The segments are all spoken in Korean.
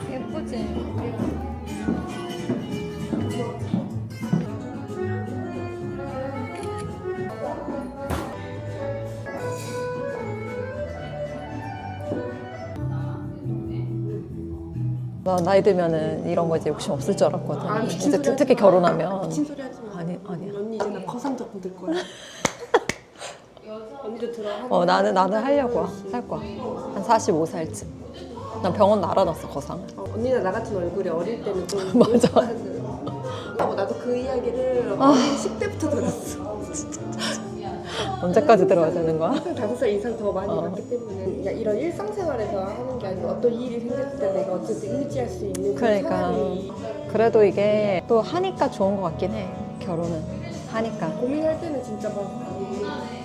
예쁘지? 나 나이 들면은 이런 거 이제 욕심 없을 줄 알았거든. 아, 미친 진짜 소리 특히 결혼하면. 미친 소리 하지 마. 아니 아니야. 언니 이제 나 거상 작품 들 거야. 언니도 들어. 나는 하려고 할 거야. 한 45살쯤. 난 병원 날아놨어 거상을. 언니나 나 같은 얼굴이 어릴 때는 좀 맞아. 나도 그 이야기를 어린 10대부터 들었어. 언제까지 들어야 되는 거야? 5살 이상 더 많이 봤기 때문에 그러니까 이런 일상생활에서 하는 게 아니고 어떤 일이 생겼을 때 내가 어쨌든 의지할 수 있는 그러니까 사람이 그래도 이게 또 하니까 좋은 것 같긴 해. 결혼은 하니까. 고민할 때는 진짜 막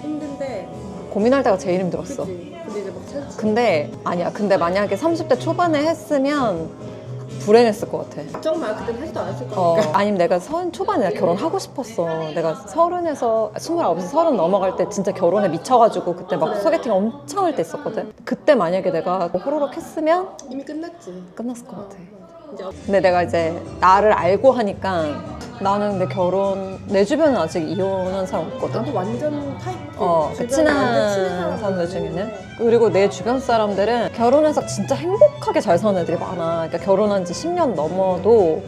힘든데 고민할 때가 제일 힘들었어. 그치? 근데 이제 막 찾지. 근데 아니야. 근데 만약에 30대 초반에 했으면 불행했을 것 같아. 걱정 마. 그땐 하지도 않았을 어, 거니까. 아니면 내가 30 초반에 결혼하고 싶었어. 내가 30에서 29에서 30 넘어갈 때 진짜 결혼에 미쳐가지고 그때 막 소개팅 엄청 할 때 있었거든. 그때 만약에 내가 호로록 했으면 이미 끝났지. 끝났을 것 같아. 이제 근데 내가 이제 나를 알고 하니까 나는 내 결혼 내 주변은 아직 이혼한 사람 없거든. 나도 완전 타입. 그 친한 사람들 중에는. 그리고 내 주변 사람들은 결혼해서 진짜 행복하게 잘 사는 애들이 많아. 그러니까 결혼한 지 10년 넘어도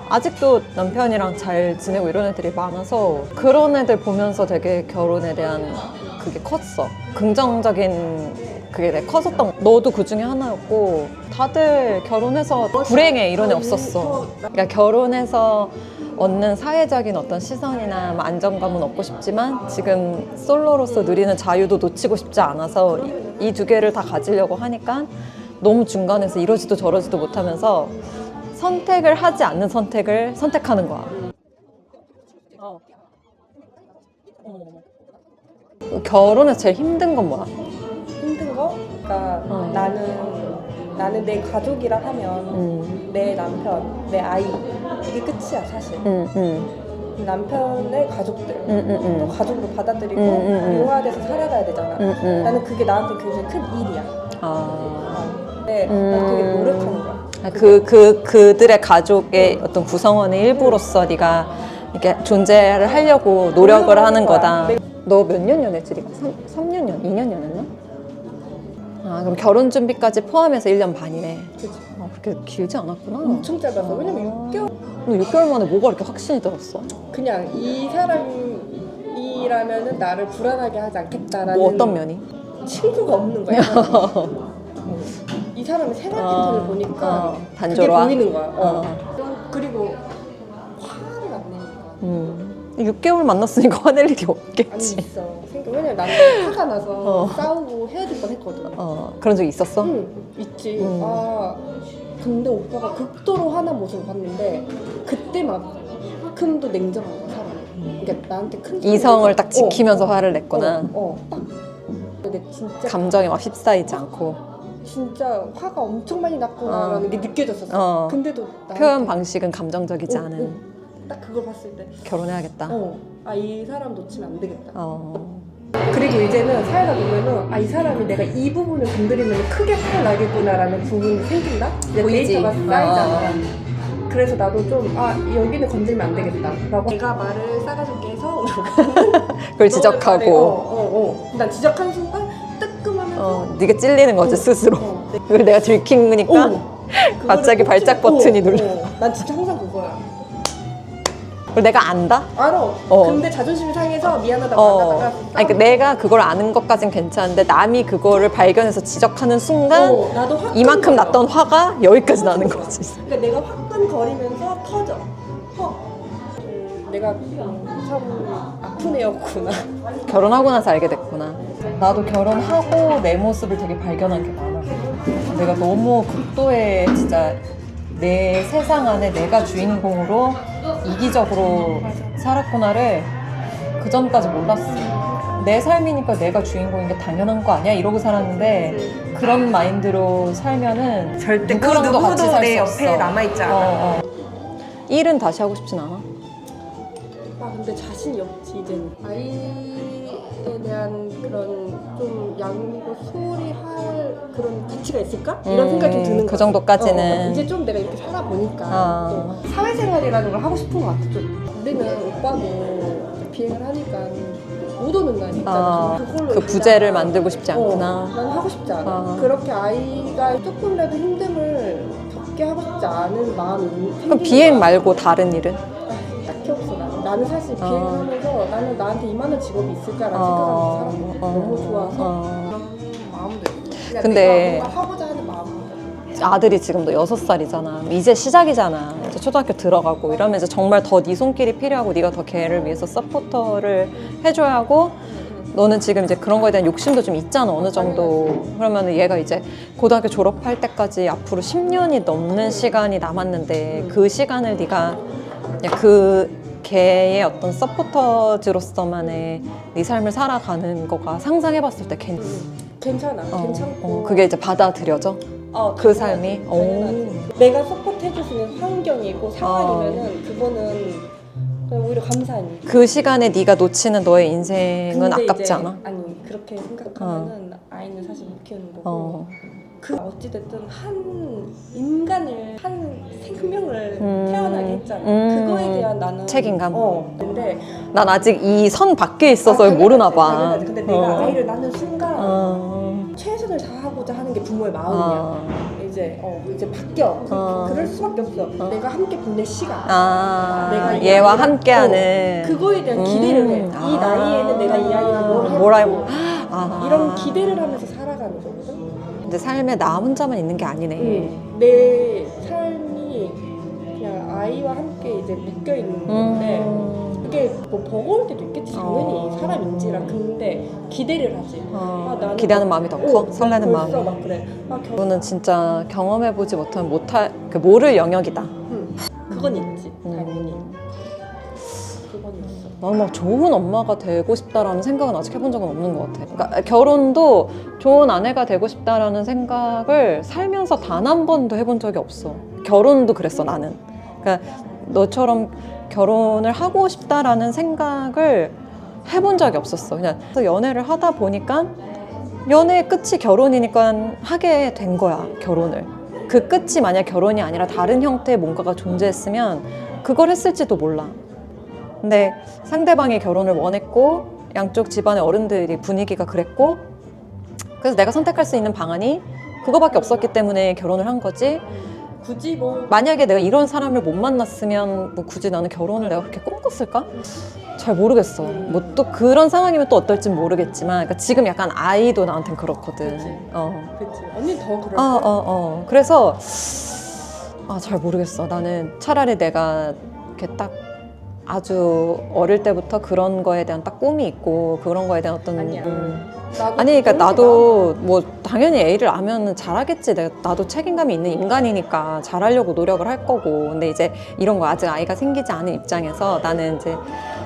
아직도 남편이랑 잘 지내고 이런 애들이 많아서 그런 애들 보면서 되게 결혼에 대한 그게 컸어. 긍정적인 그게 컸었던. 너도 그 중에 하나였고 다들 결혼해서 불행해 이런 애 없었어. 그러니까 결혼해서 얻는 사회적인 어떤 시선이나 안정감은 얻고 싶지만 지금 솔로로서 누리는 자유도 놓치고 싶지 않아서 이 두 개를 다 가지려고 하니까 너무 중간에서 이러지도 저러지도 못하면서 선택을 하지 않는 선택을 선택하는 거야. 결혼에서 제일 힘든 건 뭐야? 힘든 거? 그러니까 나는 내 가족이라 하면 내 남편, 내 아이 이게 끝이야 사실. 남편의 가족들 또 가족으로 받아들이고 융화돼서 살아가야 되잖아. 나는 그게 나한테 굉장히 큰 일이야. 근데 난 그게 노력하는 거야. 그들의 가족의 어떤 구성원의 일부로서 네가 이렇게 존재를 하려고 노력을 하는 거다. 너 몇 년 연애했지? 3년 2년 연애했나? 아, 그럼 결혼 준비까지 포함해서 1년 반이네. 그치. 아, 그렇게 길지 않았구나. 엄청 짧았어. 왜냐면 6개월 너 6개월 만에 뭐가 이렇게 확신이 들었어? 그냥 이 사람이라면은 나를 불안하게 하지 않겠다라는 뭐 어떤 면이? 친구가 없는 거야. 이 사람의 생활 패턴을 보니까 단조로워? 그게 보이는 거야. 그리고 화를 안 내니까. 6개월 만났으니까 화낼 일이 아니 없겠지. 있어. 왜냐면 나는 화가 나서 싸우고 헤어질 뻔했거든. 그런 적 있었어? 응, 있지. 아, 근데 오빠가 극도로 화난 모습을 봤는데 그때만큼도 냉정한 거야, 사람이. 그러니까 나한테 큰 이성을 딱 지키면서 화를 냈구나. 딱. 근데 진짜 감정에 막 휩싸이지 않고. 진짜 화가 엄청 많이 났구나라는 게 느껴졌었어. 근데도 표현 방식은 감정적이지 않은. 딱 그걸 봤을 때 결혼해야겠다. 아, 이 사람 놓치면 안 되겠다. 그리고 이제는 살다 보면은 이 사람이 내가 이 부분을 건드리면 크게 화가 나겠구나라는 부분이 생긴다? 이제 보이지? 데이터가 쌓이잖아. 그래서 나도 좀 여기는 건들면 안 되겠다 라고 내가 말을 싸가지고 해서 그걸 지적하고. 난 지적하는 순간 뜨끔하면서 네가 찔리는 거지 스스로. 그걸 내가 들키니까 갑자기 발작 버튼이 눌러. 난 진짜 항상 그거야. 그걸 내가 안다? 알아. 근데 자존심이 상해서 미안하다고 안 하다가 아니, 그러니까 내가 그걸 아는 것까진 괜찮은데 남이 그거를 발견해서 지적하는 순간 나도 이만큼 났던 화가 여기까지 나는 거지. 그러니까 내가 화끈거리면서 터져. 내가 참 아픈 애였구나. 결혼하고 나서 알게 됐구나. 나도 결혼하고 내 모습을 되게 발견한 게 많아. 내가 너무 극도의 진짜 내 세상 안에 내가 주인공으로 이기적으로 살았구나를 그 전까지 몰랐어. 내 삶이니까 내가 주인공인 게 당연한 거 아니야? 이러고 살았는데 그런 마인드로 살면은 절대 그 누구랑도 같이 누구도 살 내 수 옆에 없어. 남아있지 않아. 일은 다시 하고 싶진 않아. 아 근데 자신이 없지 이제는. 아이에 대한 그런 좀 양육을 소홀히 할 그런 가치가 있을까? 이런 생각이 좀 드는 그 거야. 정도까지는. 이제 좀 내가 이렇게 살아보니까 어. 또 사회생활이라는 걸 하고 싶은 것 같아. 좀 우리는 오빠도 비행을 하니까 못 오는 날이 있잖아. 그걸로 그 일단 부재를 만들고 싶지 않구나. 난 하고 싶지 않아. 어. 그렇게 아이가 조금이라도 힘듦을 겪게 하고 싶지 않은 마음이 생기는 그럼 비행 거야. 말고 다른 일은? 딱히 없어. 나는 사실 비행을 하면서 나는 나한테 이만한 직업이 있을까라는 생각하면서 살았거든. 너무 좋아서 그런 마음도 있고. 그냥 근데 내가 뭔가 하고자 하는 마음. 아들이 지금도 6살이잖아. 이제 시작이잖아. 이제 초등학교 들어가고 이러면 이제 정말 더 네 손길이 필요하고 네가 더 걔를 위해서 서포터를 해줘야 하고 너는 지금 이제 그런 거에 대한 욕심도 좀 있잖아, 어느 정도. 그러면 얘가 이제 고등학교 졸업할 때까지 앞으로 10년이 넘는 시간이 남았는데 그 시간을 네가 그냥 그 걔의 어떤 서포터즈로서만의 네 삶을 살아가는 거가 상상해봤을 때 괜찮아. 괜찮고. 그게 이제 받아들여져? 그 삶이? 당연하지. 내가 서포트 해줄 수 있는 환경이고 상황이면은 그거는 그냥 오히려 감사한 일. 그 시간에 네가 놓치는 너의 인생은 근데 아깝지 이제 않아? 아니 그렇게 생각하면은 아이는 사실 못 키우는 거고 그 어찌됐든 한 인간을 한 생명을 태어나게 했잖아. 그거에 대한 나는 책임감. 근데 난 아직 이 선 밖에 있어서 당연하지, 모르나 봐. 당연하지. 근데 내가 아이를 낳는 순간 어. 최선을 다하고자 하는 게 부모의 마음이야. 이제 바뀌어. 그럴 수밖에 없어. 내가 함께 보낼 시간. 내가 이 얘와 아이랑- 함께하는 그거에 대한 기대를 해. 이 나이에는 내가 이 아이랑 뭘 해보고 이런 기대를 하면서 살아가는 거거든. 근데 삶에 나 혼자만 있는 게 아니네. 내 삶이 그냥 아이와 함께 이제 묶여 있는 건데 그게 뭐 버거울 때도 있겠지 당연히 사람인지라. 근데 기대를 하지. 나는 기대하는 마음이 더 커? 설레는 벌써 마음이. 막 그래. 그거는 진짜 경험해보지 못하면 그 모를 영역이다. 그건 있지 당연히. 그건 있어. 나는 막 좋은 엄마가 되고 싶다라는 생각은 아직 해본 적은 없는 것 같아. 그러니까 결혼도 좋은 아내가 되고 싶다라는 생각을 살면서 단 한 번도 해본 적이 없어. 결혼도 그랬어, 나는. 그러니까 너처럼 결혼을 하고 싶다라는 생각을 해본 적이 없었어. 그냥 연애를 하다 보니까 연애의 끝이 결혼이니까 하게 된 거야, 결혼을. 그 끝이 만약 결혼이 아니라 다른 형태의 뭔가가 존재했으면 그걸 했을지도 몰라. 근데 상대방이 결혼을 원했고 양쪽 집안의 어른들이 분위기가 그랬고 그래서 내가 선택할 수 있는 방안이 그거밖에 없었기 때문에 결혼을 한 거지. 굳이 뭐 만약에 내가 이런 사람을 못 만났으면 뭐 굳이 나는 결혼을 내가 그렇게 꿈꿨을까? 잘 모르겠어. 뭐 또 그런 상황이면 또 어떨진 모르겠지만 그러니까 지금 약간 아이도 나한텐 그렇거든. 그치. 언니 더 그럴 거야. 그래서 잘 모르겠어. 나는 차라리 내가 이렇게 딱 아주 어릴 때부터 그런 거에 대한 딱 꿈이 있고 그런 거에 대한 어떤 아니야. 아니 그러니까 나도 뭐 당연히 애를 낳으면 잘하겠지. 나도 책임감이 있는 인간이니까 잘하려고 노력을 할 거고. 근데 이제 이런 거 아직 아이가 생기지 않은 입장에서 나는 이제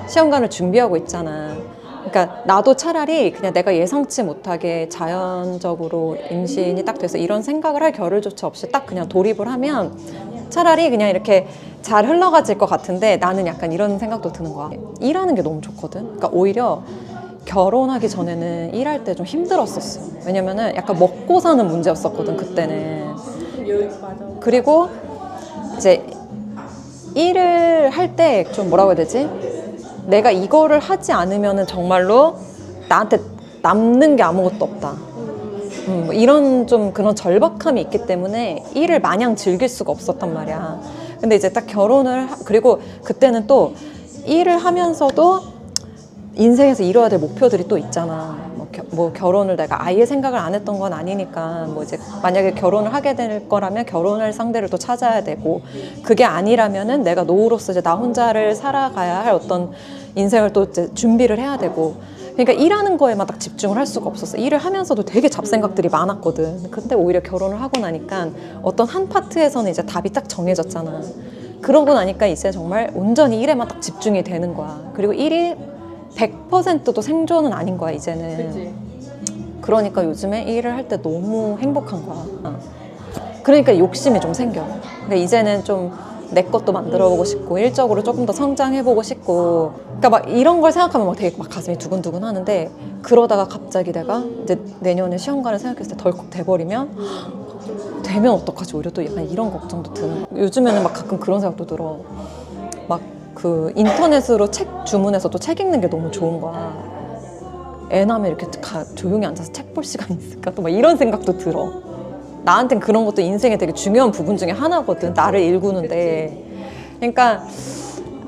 시험관을 준비하고 있잖아. 그러니까 나도 차라리 그냥 내가 예상치 못하게 자연적으로 임신이 딱 돼서 이런 생각을 할 겨를조차 없이 딱 그냥 돌입을 하면 차라리 그냥 이렇게 잘 흘러가질 것 같은데 나는 약간 이런 생각도 드는 거야. 일하는 게 너무 좋거든. 그러니까 오히려 결혼하기 전에는 일할 때 좀 힘들었었어. 왜냐면은 약간 먹고 사는 문제였었거든, 그때는. 맞아. 그리고 이제 일을 할 때 좀 뭐라고 해야 되지? 내가 이거를 하지 않으면은 정말로 나한테 남는 게 아무것도 없다. 뭐 이런 좀 그런 절박함이 있기 때문에 일을 마냥 즐길 수가 없었단 말이야. 근데 이제 딱 그리고 그때는 또 일을 하면서도 인생에서 이뤄야 될 목표들이 또 있잖아. 뭐 결혼을 내가 아예 생각을 안 했던 건 아니니까 뭐 이제 만약에 결혼을 하게 될 거라면 결혼할 상대를 또 찾아야 되고 그게 아니라면은 내가 노후로서 이제 나 혼자를 살아가야 할 어떤 인생을 또 이제 준비를 해야 되고 그러니까 일하는 거에만 딱 집중을 할 수가 없었어. 일을 하면서도 되게 잡생각들이 많았거든. 근데 오히려 결혼을 하고 나니까 어떤 한 파트에서는 이제 답이 딱 정해졌잖아. 그러고 나니까 이제 정말 온전히 일에만 딱 집중이 되는 거야. 그리고 일이 100%도 생존은 아닌 거야 이제는. 그치. 그러니까 요즘에 일을 할 때 너무 행복한 거야. 그러니까 욕심이 좀 생겨. 그러니까 이제는 좀 내 것도 만들어보고 싶고 일적으로 조금 더 성장해보고 싶고, 그러니까 막 이런 걸 생각하면 막 되게 막 가슴이 두근두근 하는데, 그러다가 갑자기 내가 이제 내년에 시험관을 생각했을 때 덜컥 돼버리면 되면 어떡하지? 오히려 또 약간 이런 걱정도 드는 거야. 요즘에는 막 가끔 그런 생각도 들어. 막 그 인터넷으로 책 주문해서 또 책 읽는 게 너무 좋은 거야. 애 낳으면 이렇게 조용히 앉아서 책 볼 시간이 있을까? 또 막 이런 생각도 들어. 나한텐 그런 것도 인생의 되게 중요한 부분 중에 하나거든. 나를 일구는데. 그러니까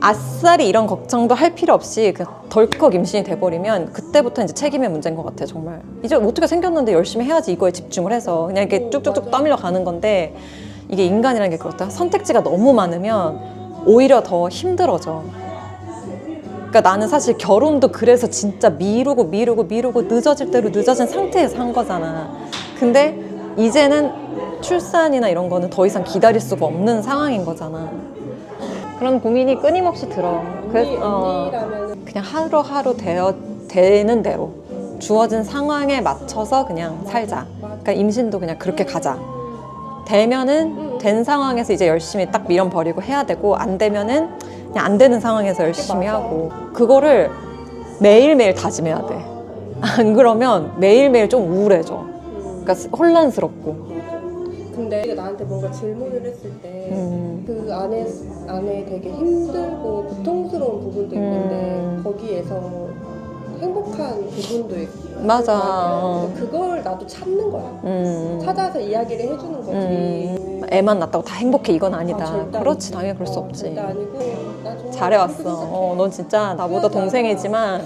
아싸리 이런 걱정도 할 필요 없이 그냥 덜컥 임신이 돼버리면 그때부터 이제 책임의 문제인 것 같아. 정말 이제 어떻게 생겼는데 열심히 해야지, 이거에 집중을 해서 그냥 이렇게 쭉쭉쭉 떠밀려 가는 건데, 이게 인간이라는 게 그렇다. 선택지가 너무 많으면 오히려 더 힘들어져. 그러니까 나는 사실 결혼도 그래서 진짜 미루고 늦어질 대로 늦어진 상태에서 한 거잖아. 근데 이제는 출산이나 이런 거는 더 이상 기다릴 수가 없는 상황인 거잖아. 그런 고민이 끊임없이 들어. 언니라면 그냥 하루하루 되는 대로 주어진 상황에 맞춰서 그냥 살자. 그러니까 임신도 그냥 그렇게 가자. 되면은 된 상황에서 이제 열심히 딱 밀어버리고 해야 되고, 안 되면은 그냥 안 되는 상황에서 열심히 하고, 그거를 매일매일 다짐해야 돼. 안 그러면 매일매일 좀 우울해져. 그러니까 혼란스럽고. 근데 나한테 뭔가 질문을 했을 때 그 안에 되게 힘들고 고통스러운 부분도 있는데 거기에서 행복한 부분도 있고. 맞아. 그걸 나도 찾는 거야. 찾아서 이야기를 해주는 거지. 애만 낳았다고 다 행복해 이건 아니다. 절대 그렇지, 아니지. 당연히 그럴 수 없지. 절대 아니고 나 정말 잘해왔어. 넌 진짜 나보다 동생이지만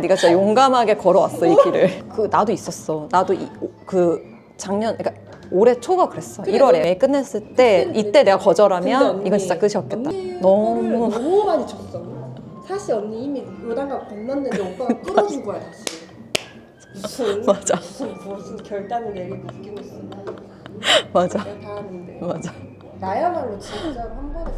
네가 진짜 용감하게 걸어왔어 이 길을. 나도 있었어. 나도 작년, 그러니까 올해 초가 그랬어. 그래, 1월에 끝냈을 때 이때 내가 근데 거절하면 언니, 이건 진짜 끝이었겠다. 언니 너무 너무 많이 쳤어. 사실 언니 이미 요단강 건넜는데 오빠가 끌어준 거야 다시. 맞아. 무슨 결단을 내리고 웃기고 있어. 맞아. 내가 다 하는데. 맞아. 나야말로 진짜로 한 번에